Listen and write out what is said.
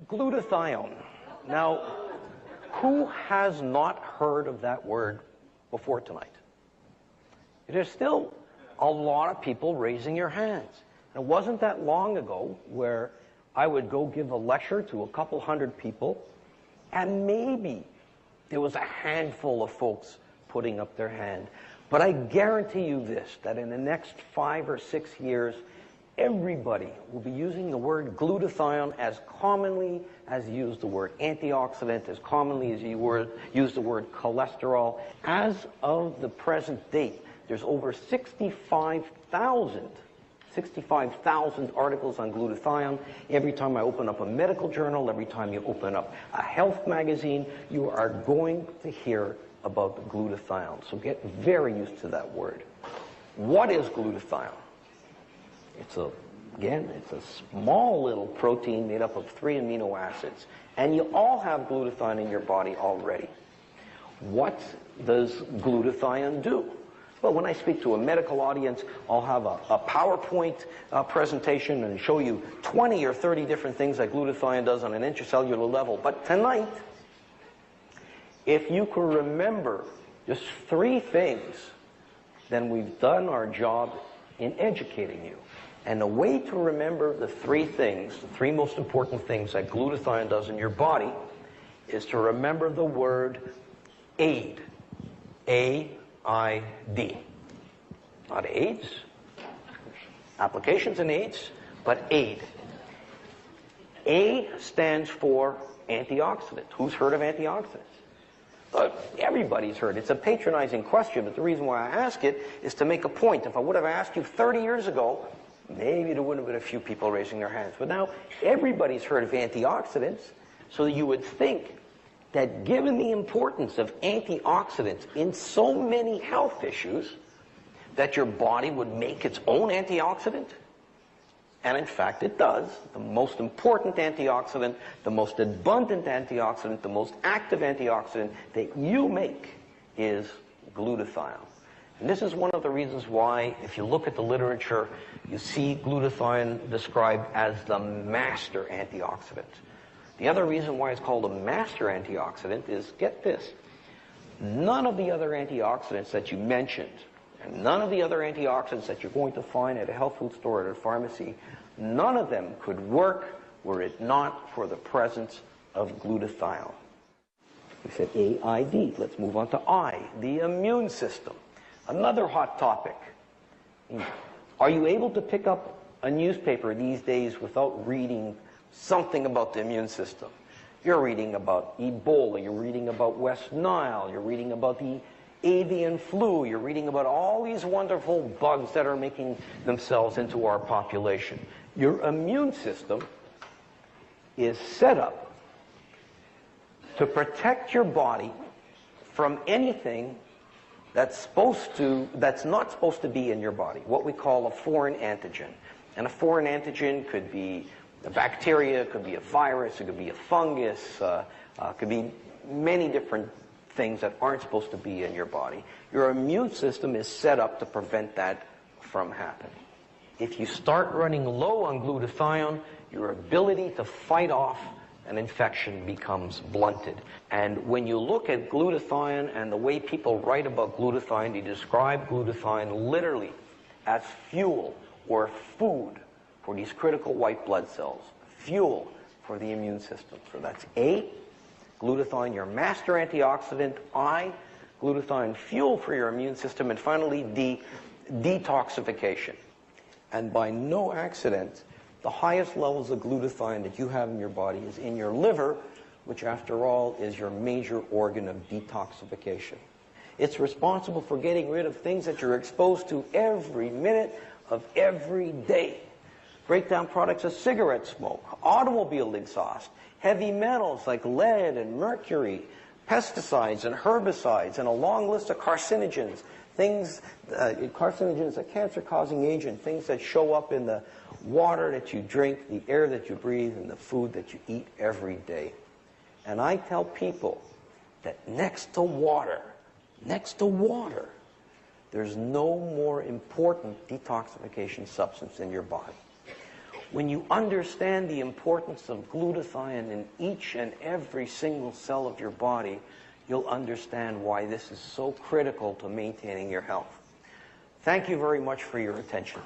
Glutathione. Now, who has not heard of that word before tonight? There's still a lot of people raising your hands. And it wasn't that long ago where I would go give a lecture to a couple hundred people, and maybe there was a handful of folks putting up their hand. But I guarantee you this, that in the next 5 or 6 years, everybody will be using the word glutathione as commonly as you use the word antioxidant, as commonly as you use the word cholesterol. As of the present date, there's over 65,000 articles on glutathione. Every time I open up a medical journal, every time you open up a health magazine, you are going to hear about glutathione. So get very used to that word. What is glutathione? It's a small little protein made up of 3 amino acids. And you all have glutathione in your body already. What does glutathione do? Well, when I speak to a medical audience, I'll have a PowerPoint presentation and show you 20 or 30 different things that glutathione does on an intracellular level. But tonight, if you can remember just 3 things, then we've done our job in educating you. And the way to remember the 3 things, the 3 most important things that glutathione does in your body, is to remember the word aid. A-I-D. Not AIDS, applications in AIDS, but aid. A stands for antioxidant. Who's heard of antioxidants? Everybody's heard. It's a patronizing question, but the reason why I ask it is to make a point. If I would have asked you 30 years ago, maybe there wouldn't have been a few people raising their hands. But now everybody's heard of antioxidants, so you would think that given the importance of antioxidants in so many health issues, that your body would make its own antioxidant. And in fact, it does. The most important antioxidant, the most abundant antioxidant, the most active antioxidant that you make is glutathione. And this is one of the reasons why, if you look at the literature, you see glutathione described as the master antioxidant. The other reason why it's called a master antioxidant is, get this, none of the other antioxidants that you mentioned, and none of the other antioxidants that you're going to find at a health food store or at a pharmacy, none of them could work were it not for the presence of glutathione. We said A-I-D. Let's move on to I, the immune system. Another hot topic. Are you able to pick up a newspaper these days without reading something about the immune system? You're reading about Ebola, you're reading about West Nile, you're reading about the avian flu, you're reading about all these wonderful bugs that are making themselves into our population. Your immune system is set up to protect your body from anything that's not supposed to be in your body, what we call a foreign antigen. And a foreign antigen could be a bacteria, it could be a virus, it could be a fungus, it could be many different things that aren't supposed to be in your body. Your immune system is set up to prevent that from happening. If you start running low on glutathione, your ability to fight off an infection becomes blunted. And when you look at glutathione and the way people write about glutathione, they describe glutathione literally as fuel or food for these critical white blood cells, fuel for the immune system. So that's A, glutathione, your master antioxidant. I, glutathione, fuel for your immune system. And finally, D, detoxification. And by no accident, the highest levels of glutathione that you have in your body is in your liver, which after all is your major organ of detoxification. It's responsible for getting rid of things that you're exposed to every minute of every day. Breakdown products of cigarette smoke, automobile exhaust, heavy metals like lead and mercury, pesticides and herbicides, and a long list of carcinogens, carcinogens, a cancer-causing agent, things that show up in the water that you drink, the air that you breathe, and the food that you eat every day. And I tell people that next to water, there's no more important detoxification substance in your body. When you understand the importance of glutathione in each and every single cell of your body, you'll understand why this is so critical to maintaining your health. Thank you very much for your attention.